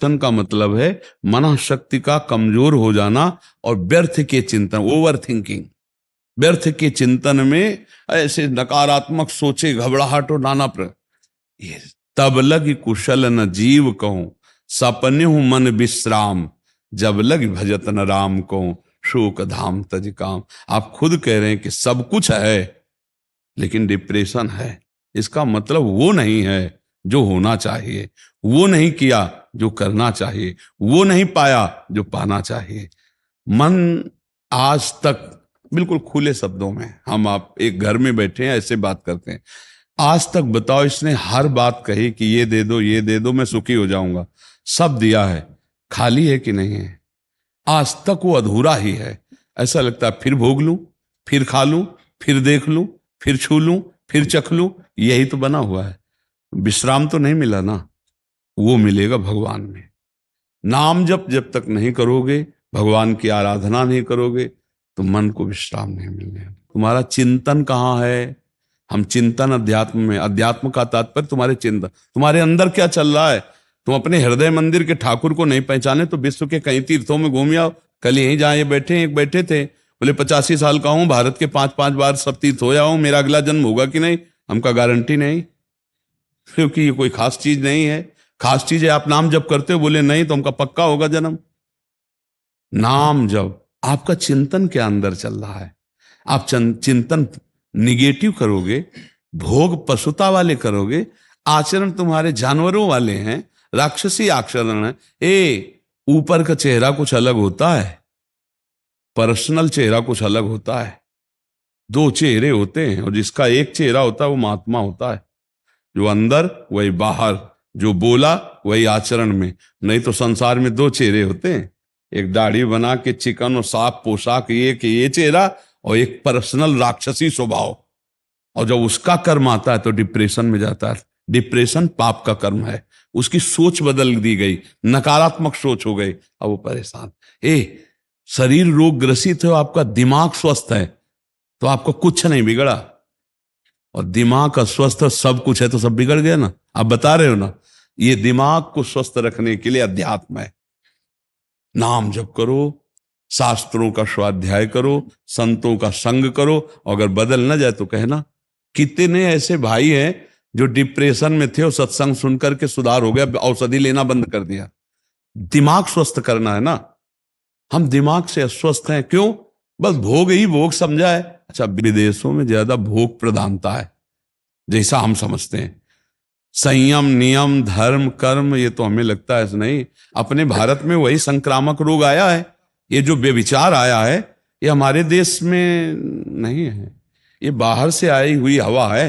चिंतन का मतलब है मन शक्ति का कमजोर हो जाना और व्यर्थ के चिंतन, ओवर थिंकिंग। व्यर्थ के चिंतन में ऐसे नकारात्मक सोचे, घबराहट और नाना ये तब लग कुशल न जीव कहूं, सपने हूं मन विश्राम, जब लग भजत न राम कहूं, शोक धाम तज काम। आप खुद कह रहे हैं कि सब कुछ है लेकिन डिप्रेशन है। इसका मतलब वो नहीं है जो होना चाहिए, वो नहीं किया जो करना चाहिए, वो नहीं पाया जो पाना चाहिए। मन आज तक, बिल्कुल खुले शब्दों में हम आप एक घर में बैठे हैं ऐसे बात करते हैं, आज तक बताओ इसने हर बात कही कि ये दे दो ये दे दो मैं सुखी हो जाऊंगा, सब दिया है, खाली है कि नहीं है? आज तक वो अधूरा ही है। ऐसा लगता है फिर भोग लूं, फिर खा लूं, फिर देख लूं, फिर छू लूं, फिर चख लूं, यही तो बना हुआ है। विश्राम तो नहीं मिला ना, वो मिलेगा भगवान में। नाम जब तक नहीं करोगे, भगवान की आराधना नहीं करोगे, तो मन को विश्राम नहीं मिलने। तुम्हारा चिंतन कहाँ है? हम चिंतन अध्यात्म में, अध्यात्म का तात्पर्य तुम्हारे चिंतन, तुम्हारे अंदर क्या चल रहा है। तुम अपने हृदय मंदिर के ठाकुर को नहीं पहचाने तो विश्व के कई तीर्थों में घूम आओ। कल यहीं जहाँ ये बैठे एक बैठे थे, बोले 85 साल का हूं, भारत के 5-5 बार सब तीर्थ हो जाऊं, मेरा अगला जन्म होगा कि नहीं हमका गारंटी नहीं, क्योंकि ये कोई खास चीज नहीं है। खास चीज है आप नाम जप करते हो, बोले नहीं तो हमका पक्का होगा जन्म। नाम जप, आपका चिंतन क्या अंदर चल रहा है? आप चिंतन निगेटिव करोगे, भोग पशुता वाले करोगे, आचरण तुम्हारे जानवरों वाले हैं, राक्षसी आचरण है। ऊपर का चेहरा कुछ अलग होता है, पर्सनल चेहरा कुछ अलग होता है। दो चेहरे होते हैं और जिसका एक चेहरा होता है वो महात्मा होता है, जो अंदर वही बाहर, जो बोला वही आचरण में। नहीं तो संसार में दो चेहरे होते हैं, एक दाढ़ी बना के चिकन और साफ पोशाक ये चेहरा, और एक पर्सनल राक्षसी स्वभाव। और जब उसका कर्म आता है तो डिप्रेशन में जाता है। डिप्रेशन पाप का कर्म है, उसकी सोच बदल दी गई, नकारात्मक सोच हो गई, अब वो परेशान। शरीर रोग ग्रसित है, आपका दिमाग स्वस्थ है तो आपको कुछ नहीं बिगड़ा, और दिमाग अस्वस्थ सब कुछ है तो सब बिगड़ गया ना। आप बता रहे हो ना, ये दिमाग को स्वस्थ रखने के लिए अध्यात्म है। नाम जप करो, शास्त्रों का स्वाध्याय करो, संतों का संग करो, और अगर बदल ना जाए तो कहना। कितने ऐसे भाई हैं जो डिप्रेशन में थे और सत्संग सुनकर के सुधार हो गया, औषधि लेना बंद कर दिया। दिमाग स्वस्थ करना है ना, हम दिमाग से अस्वस्थ हैं क्यों? बस भोग ही भोग समझा है। अच्छा, विदेशों में ज्यादा भोग प्रधानता है जैसा हम समझते हैं। संयम नियम धर्म कर्म ये तो हमें लगता है नहीं। अपने भारत में वही संक्रामक रोग आया है, ये जो व्यभिचार आया है ये हमारे देश में नहीं है, ये बाहर से आई हुई हवा है।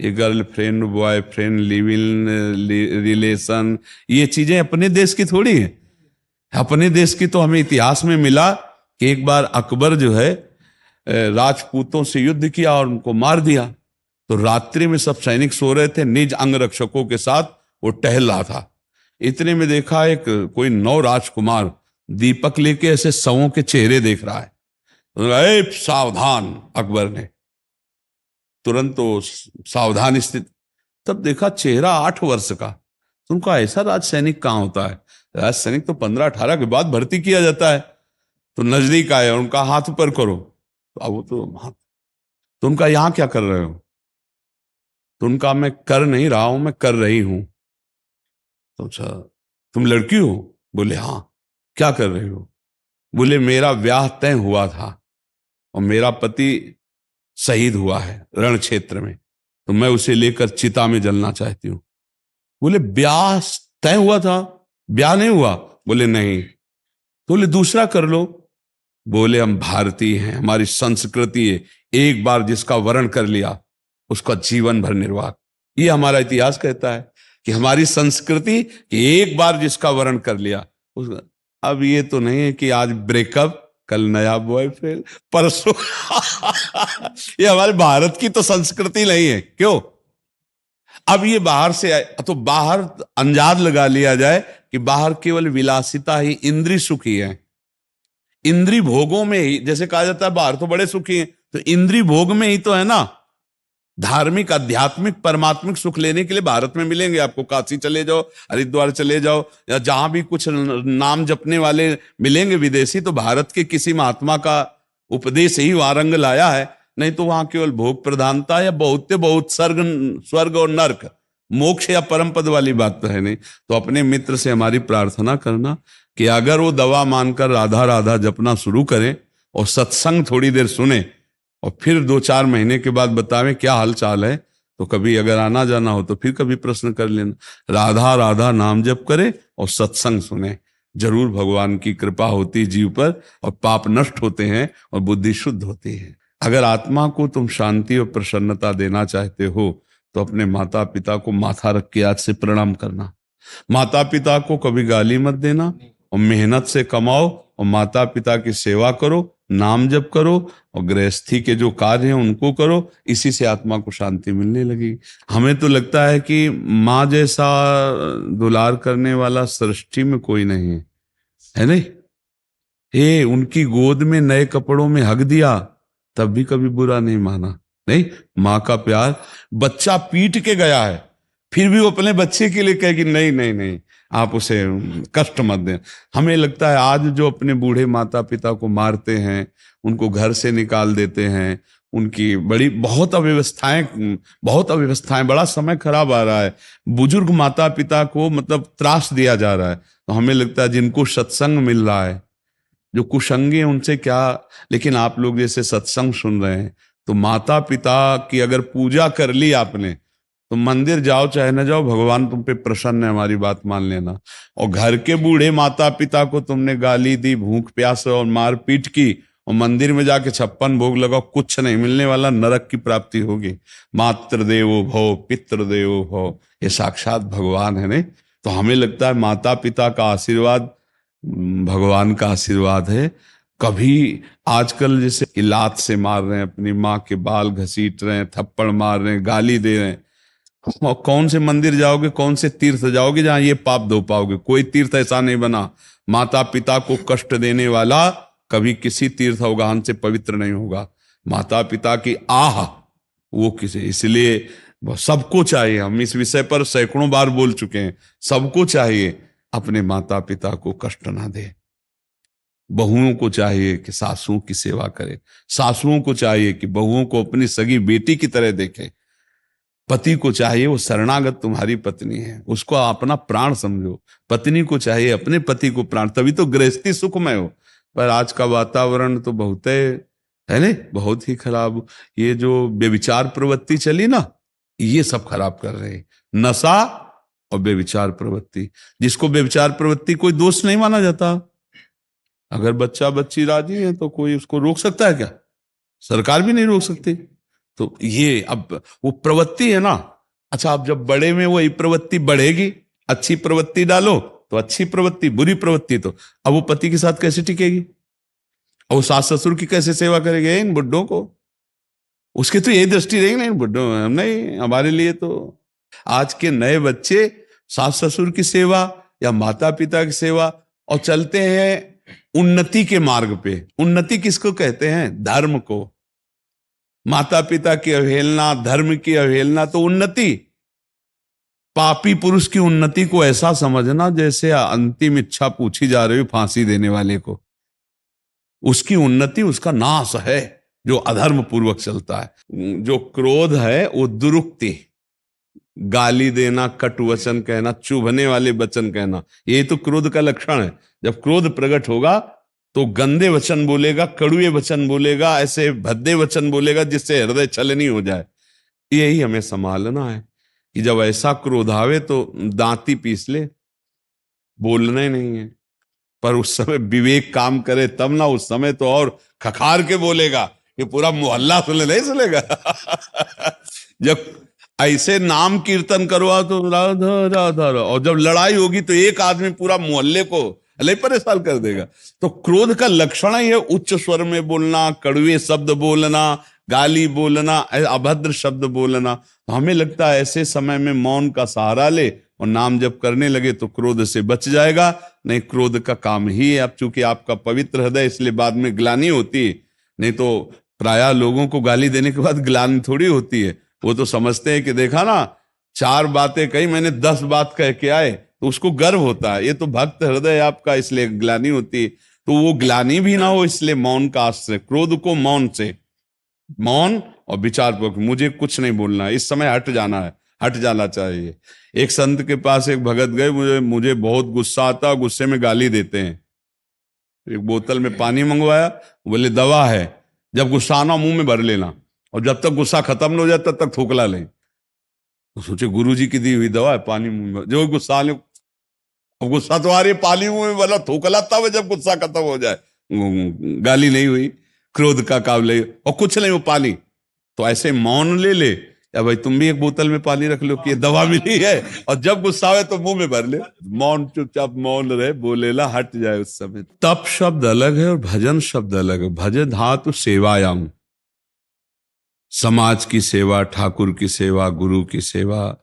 ये girlfriend boyfriend live in relation, ये चीजें अपने देश की थोड़ी है। अपने देश की तो हमें इतिहास में मिला कि एक बार अकबर जो है राजपूतों से युद्ध किया और उनको मार दिया। तो रात्रि में सब सैनिक सो रहे थे, निज अंगरक्षकों के साथ वो टहल रहा था। इतने में देखा एक कोई नौ राजकुमार दीपक लेके ऐसे शवों के चेहरे देख रहा है। सावधान, अकबर ने तुरंत तो सावधान स्थिति। तब देखा चेहरा 8 वर्ष का। तो उनका ऐसा राज सैनिक कहाँ होता है? राज सैनिक तो 15-18 के बाद भर्ती किया जाता है। तो नजदीक आए और उनका हाथ ऊपर करो, तो अब वो तो उनका यहां क्या कर रहे हो? तो उनका मैं कर नहीं रहा हूं, मैं कर रही हूं। तो अच्छा, तुम लड़की हो? बोले हाँ। क्या कर रही हो? बोले मेरा ब्याह तय हुआ था और मेरा पति शहीद हुआ है रण क्षेत्र में, तो मैं उसे लेकर चिता में जलना चाहती हूं। बोले ब्याह तय हुआ था, ब्याह नहीं हुआ? बोले नहीं। तो बोले दूसरा कर लो। बोले हम भारतीय हैं, हमारी संस्कृति है, एक बार जिसका वरण कर लिया उसका जीवन भर निर्वाह। ये हमारा इतिहास कहता है कि हमारी संस्कृति एक बार जिसका वरण कर लिया उसका। अब ये तो नहीं है कि आज ब्रेकअप कल नया बॉयफ्रेंड परसों ये हमारे भारत की तो संस्कृति नहीं है। क्यों? अब ये बाहर से आए तो बाहर अंदाज लगा लिया जाए कि बाहर केवल विलासिता ही, इंद्रिय सुख ही है। इंद्रिय भोगों में ही, जैसे कहा जाता है बाहर तो बड़े सुखी हैं, तो इंद्रिय भोग में ही तो है ना। धार्मिक आध्यात्मिक परमात्मिक सुख लेने के लिए भारत में मिलेंगे आपको। काशी चले जाओ, हरिद्वार चले जाओ, या जहां भी कुछ नाम जपने वाले मिलेंगे विदेशी, तो भारत के किसी महात्मा का उपदेश ही वहां रंग लाया है। नहीं तो वहां केवल भोग प्रधानता या बहुत स्वर्ग और नर्क, मोक्ष या परम पद वाली बात तो है नहीं। तो अपने मित्र से हमारी प्रार्थना करना कि अगर वो दवा मानकर राधा राधा जपना शुरू करें और सत्संग थोड़ी देर सुने और फिर 2-4 महीने के बाद बतावें क्या हाल चाल है, तो कभी अगर आना जाना हो तो फिर कभी प्रश्न कर लेना। राधा राधा नाम जप करे और सत्संग सुने, जरूर भगवान की कृपा होती जीव पर और पाप नष्ट होते हैं और बुद्धि शुद्ध होती है। अगर आत्मा को तुम शांति और प्रसन्नता देना चाहते हो तो अपने माता पिता को माथा रख के आज से प्रणाम करना। माता पिता को कभी गाली मत देना और मेहनत से कमाओ और माता पिता की सेवा करो, नाम जप करो और गृहस्थी के जो कार्य हैं उनको करो। इसी से आत्मा को शांति मिलने लगी। हमें तो लगता है कि माँ जैसा दुलार करने वाला सृष्टि में कोई नहीं है, है नहीं? उनकी गोद में नए कपड़ों में हक दिया तब भी कभी बुरा नहीं माना। नहीं, माँ का प्यार, बच्चा पीट के गया है फिर भी वो अपने बच्चे के लिए कहे कि नहीं नहीं नहीं आप उसे कष्ट मत दें। हमें लगता है आज जो अपने बूढ़े माता पिता को मारते हैं, उनको घर से निकाल देते हैं, उनकी बहुत अव्यवस्थाएं, बड़ा समय खराब आ रहा है, बुजुर्ग माता पिता को मतलब त्रास दिया जा रहा है। तो हमें लगता है जिनको सत्संग मिल रहा है, जो कुसंगी उनसे क्या। लेकिन आप लोग जैसे सत्संग सुन रहे हैं तो माता पिता की अगर पूजा कर ली आपने तो मंदिर जाओ चाहे न जाओ, भगवान तुम पे प्रसन्न है, हमारी बात मान लेना। और घर के बूढ़े माता पिता को तुमने गाली दी, भूख प्यास और मार पीट की और मंदिर में जाके 56 भोग लगाओ, कुछ नहीं मिलने वाला, नरक की प्राप्ति होगी। मातृदेवो भव पितृदेवो भव, ये साक्षात भगवान है। नहीं तो हमें लगता है माता पिता का आशीर्वाद भगवान का आशीर्वाद है। कभी आजकल जैसे इलात से मार रहे हैं, अपनी माँ के बाल घसीट रहे हैं, थप्पड़ मार रहे हैं, गाली दे रहे हैं, और कौन से मंदिर जाओगे, कौन से तीर्थ जाओगे जहां ये पाप धो पाओगे? कोई तीर्थ ऐसा नहीं बना। माता पिता को कष्ट देने वाला कभी किसी तीर्थ अवगाहन से पवित्र नहीं होगा। माता पिता की आह वो किसी, इसलिए सबको चाहिए, हम इस विषय पर सैकड़ों बार बोल चुके हैं, सबको चाहिए अपने माता पिता को कष्ट ना दे। बहुओं को चाहिए कि सासुओं की सेवा करे, सासुओं को चाहिए कि बहुओं को अपनी सगी बेटी की तरह देखें, पति को चाहिए वो शरणागत तुम्हारी पत्नी है, उसको अपना प्राण समझो, पत्नी को चाहिए अपने पति को प्राण, तभी तो गृहस्थी सुखमय हो। पर आज का वातावरण तो बहुत है नहीं, बहुत ही खराब। ये जो व्यभिचार प्रवृत्ति चली ना, ये सब खराब कर रहे हैं, नशा और व्यभिचार प्रवृत्ति। जिसको व्यभिचार प्रवृत्ति कोई दोष नहीं माना जाता, अगर बच्चा बच्ची राजी है तो कोई उसको रोक सकता है क्या? सरकार भी नहीं रोक सकती। तो ये अब वो प्रवृत्ति है ना। अच्छा, अब जब बड़े में वही प्रवृत्ति बढ़ेगी, अच्छी प्रवृत्ति डालो तो अच्छी प्रवृत्ति, बुरी प्रवृत्ति तो अब वो पति के साथ कैसे टिकेगी, और वो सास ससुर की कैसे सेवा करेंगे इन बुड्ढों को? उसकी तो यही दृष्टि रहेगी ना, इन बुड्ढों नहीं, हमारे लिए तो आज के नए बच्चे सास ससुर की सेवा या माता पिता की सेवा, और चलते हैं उन्नति के मार्ग पे। उन्नति किसको कहते हैं? धर्म को। माता पिता की अवहेलना, धर्म की अवहेलना तो उन्नति। पापी पुरुष की उन्नति को ऐसा समझना जैसे अंतिम इच्छा पूछी जा रही हो फांसी देने वाले को, उसकी उन्नति उसका नाश है जो अधर्म पूर्वक चलता है। जो क्रोध है वो दुरुक्ति, गाली देना, कटु वचन कहना, चुभने वाले वचन कहना, ये तो क्रोध का लक्षण है। जब क्रोध प्रकट होगा तो गंदे वचन बोलेगा, कड़ुए वचन बोलेगा, ऐसे भद्दे वचन बोलेगा जिससे हृदय छलनी हो जाए। यही हमें संभालना है कि जब ऐसा क्रोध आवे तो दांती पीस ले, बोलना ही नहीं है। पर उस समय विवेक काम करे तब ना, उस समय तो और खखार के बोलेगा कि पूरा मोहल्ला सुने, नहीं सुनेगा। जब ऐसे नाम कीर्तन करवा तो राधा राधा, और जब लड़ाई होगी तो एक आदमी पूरा मोहल्ले को अले परेशान कर देगा। तो क्रोध का लक्षण ही है उच्च स्वर में बोलना, कड़वे शब्द बोलना, गाली बोलना, अभद्र शब्द बोलना। तो हमें लगता है ऐसे समय में मौन का सहारा ले और नाम जप करने लगे तो क्रोध से बच जाएगा। नहीं, क्रोध का काम ही है, अब चूंकि आपका पवित्र हृदय, इसलिए बाद में ग्लानि होती है। नहीं तो प्रायः लोगों को गाली देने के बाद ग्लानि थोड़ी होती है, वो तो समझते हैं कि देखा ना, 4 बातें कही, मैंने 10 बात कह के आए, तो उसको गर्व होता है। ये तो भक्त हृदय आपका, इसलिए ग्लानि होती है। तो वो ग्लानि भी ना हो, इसलिए मौन का आश्रय, क्रोध को मौन से, मौन और विचारपूर्वक, मुझे कुछ नहीं बोलना है, इस समय हट जाना है, हट जाना चाहिए। एक संत के पास एक भगत गए, मुझे मुझे बहुत गुस्सा आता, गुस्से में गाली देते हैं। एक बोतल में पानी मंगवाया, बोले दवा है, जब गुस्सा आना मुंह में भर लेना, और जब तक गुस्सा खत्म न हो जाए तब तक थूकला लें। तो सोचे गुरु जी की दी हुई दवा है, पानी मुंह में, जो गुस्सा आने, अब गुस्सा तो आ रही है, पानी मुंह में भला, थूकला तब है जब गुस्सा खत्म हो जाए। गाली नहीं हुई, क्रोध का काबले और कुछ नहीं, वो पानी। तो ऐसे मौन ले ले, या भाई तुम भी एक बोतल में पानी रख लो कि ये दवा मिली है, और जब गुस्सा आवे तो मुंह में भर ले। मौन, चुपचाप मौन रहे, बोलेला हट जाए उस समय। तप शब्द अलग है और भजन शब्द अलग है। भजन धातु सेवायाम, समाज की सेवा, ठाकुर की सेवा, गुरु की सेवा,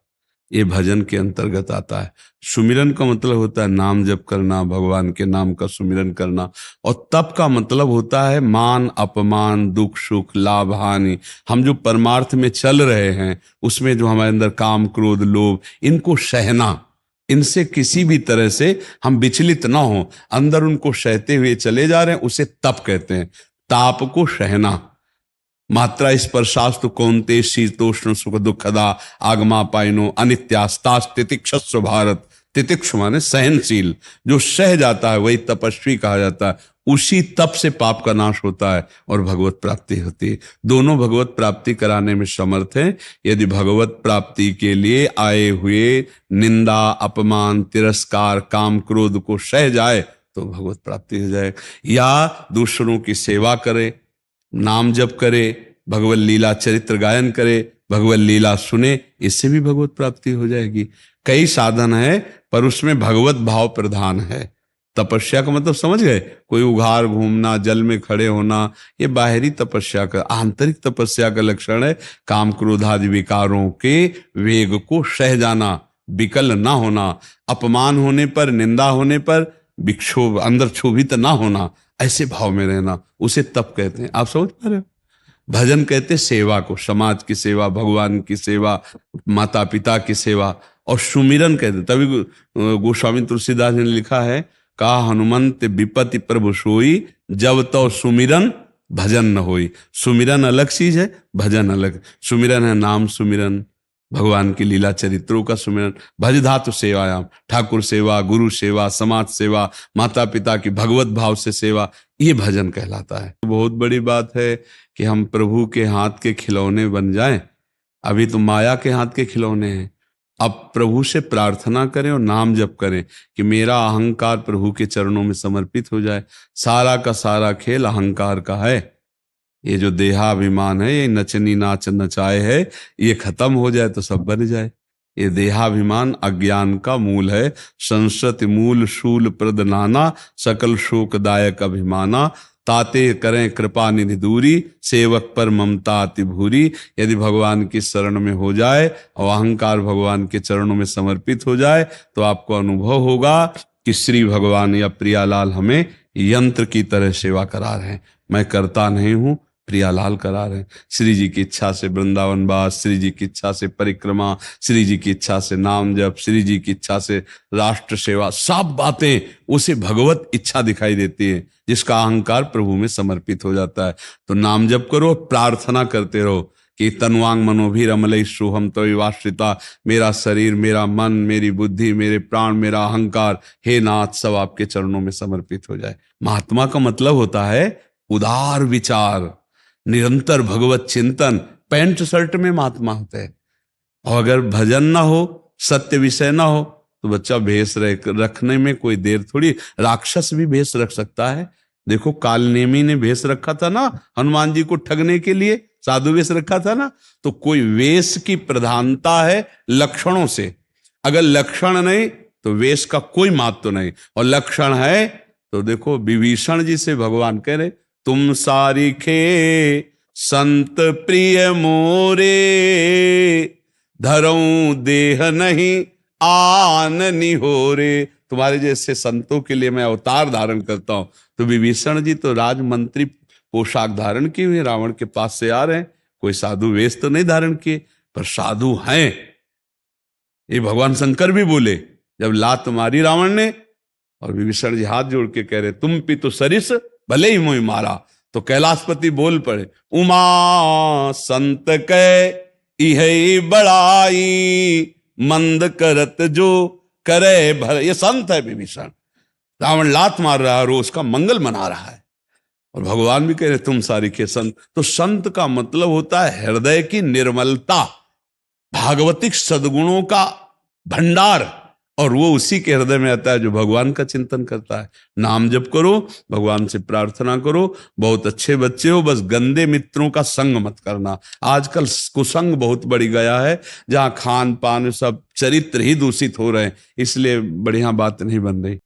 ये भजन के अंतर्गत आता है। सुमिरन का मतलब होता है नाम जप करना, भगवान के नाम का सुमिरन करना। और तप का मतलब होता है मान अपमान, दुख सुख, लाभ हानि, हम जो परमार्थ में चल रहे हैं उसमें जो हमारे अंदर काम क्रोध लोभ, इनको सहना, इनसे किसी भी तरह से हम विचलित ना हो, अंदर उनको सहते हुए चले जा रहे हैं, उसे तप कहते हैं। ताप को सहना। मात्रा स्पर्शास्तु कौन्ते शीतोष्ण सुख दुखदा आगमा पाइनो अनित्यास्तास तितिक्षस्व भारत। तितिक्ष माने सहनशील, जो सह जाता है वही तपस्वी कहा जाता है। उसी तप से पाप का नाश होता है और भगवत प्राप्ति होती है। दोनों भगवत प्राप्ति कराने में समर्थ हैं। यदि भगवत प्राप्ति के लिए आए हुए निंदा अपमान तिरस्कार काम क्रोध को सह जाए तो भगवत प्राप्ति हो जाए। या दूसरों की सेवा करे, नाम जप करे, भगवत लीला चरित्र गायन करे, भगवत लीला सुने, इससे भी भगवत प्राप्ति हो जाएगी। कई साधन है पर उसमें भगवत भाव प्रधान है। तपस्या का मतलब समझ गए, कोई उघार घूमना, जल में खड़े होना, ये बाहरी तपस्या का। आंतरिक तपस्या का लक्षण है काम क्रोधादि विकारों के वेग को सह जाना, विकल ना होना, अपमान होने पर, निंदा होने पर विक्षोभ, अंदर क्षोभित ना होना, ऐसे भाव में रहना, उसे तप कहते हैं। आप समझ पा रहे हो? भजन कहते सेवा को, समाज की सेवा, भगवान की सेवा, माता पिता की सेवा। और सुमिरन कहते, तभी गोस्वामी तुलसीदास ने लिखा है, का हनुमंत विपत्ति प्रभु सोई, जब तो सुमिरन भजन न होई। सुमिरन अलग चीज है, भजन अलग। सुमिरन है नाम सुमिरन, भगवान की लीला चरित्रों का सुमिरन। भज धातु सेवायाम, ठाकुर सेवा, गुरु सेवा, समाज सेवा, माता पिता की भगवत भाव से सेवा, ये भजन कहलाता है। बहुत बड़ी बात है कि हम प्रभु के हाथ के खिलौने बन जाएं। अभी तो माया के हाथ के खिलौने हैं। अब प्रभु से प्रार्थना करें और नाम जप करें कि मेरा अहंकार प्रभु के चरणों में समर्पित हो जाए। सारा का सारा खेल अहंकार का है। ये जो देहाभिमान है, ये नचनी नाच नचाए है, ये खत्म हो जाए तो सब बन जाए। ये देहाभिमान अज्ञान का मूल है। संसति मूल शूल प्रद नाना, सकल शोकदायक अभिमाना, ताते करें कृपा निधि दूरी, सेवक पर ममता अति भूरी। यदि भगवान की शरण में हो जाए और अहंकार भगवान के चरणों में समर्पित हो जाए तो आपको अनुभव होगा कि श्री भगवान या प्रियालाल हमें यंत्र की तरह सेवा करा रहे हैं। मैं करता नहीं हूं, प्रियालाल करा रहे हैं। श्री जी की इच्छा से वृंदावन वास, श्री जी की इच्छा से परिक्रमा, श्री जी की इच्छा से नाम जप, श्री जी की इच्छा से राष्ट्र सेवा, सब बातें उसे भगवत इच्छा दिखाई देती है जिसका अहंकार प्रभु में समर्पित हो जाता है। तो नाम जप करो, प्रार्थना करते रहो कि तनुवांग मनोभी रमलई सोहम तो वाश्रिता, मेरा शरीर, मेरा मन, मेरी बुद्धि, मेरे प्राण, मेरा अहंकार, हे नाथ, सब आपके चरणों में समर्पित हो जाए। महात्मा का मतलब होता है उदार विचार, निरंतर भगवत चिंतन। पैंट शर्ट में महात्मा होते हैं। और अगर भजन ना हो, सत्य विषय ना हो, तो बच्चा भेष रखने में कोई देर थोड़ी। राक्षस भी भेष रख सकता है। देखो कालनेमी ने भेष रखा था ना हनुमान जी को ठगने के लिए, साधु वेश रखा था ना। तो कोई वेश की प्रधानता है लक्षणों से। अगर लक्षण नहीं तो वेश का कोई महत्व नहीं, और लक्षण है तो देखो विभीषण जी से भगवान कह रहे, तुम सारिखे संत प्रिय मोरे, धरऊं देह नहीं आन निहोरे। तुम्हारे जैसे संतों के लिए मैं अवतार धारण करता हूं। तो विभीषण जी तो राजमंत्री पोशाक धारण किए हुए रावण के पास से आ रहे हैं, कोई साधु वेश तो नहीं धारण किए। पर साधु हैं। ये भगवान शंकर भी बोले जब लात मारी रावण ने, और विभीषण जी हाथ जोड़ के कह रहे तुम भी तो सरिस भले ही मोहि मारा, तो कैलाशपति बोल पड़े उमा संत कै इह बड़ाई, मंद करत जो करे भर। ये संत है विभीषण, रावण लात मार रहा है और उसका मंगल मना रहा है, और भगवान भी कह रहे तुम सारी के संत। तो संत का मतलब होता है हृदय की निर्मलता, भागवतिक सद्गुणों का भंडार, और वो उसी के हृदय में आता है जो भगवान का चिंतन करता है। नाम जप करो, भगवान से प्रार्थना करो, बहुत अच्छे बच्चे हो, बस गंदे मित्रों का संग मत करना। आजकल कुसंग बहुत बढ़ गया है, जहां खान पान सब चरित्र ही दूषित हो रहे हैं, इसलिए बढ़िया बात नहीं बन रही।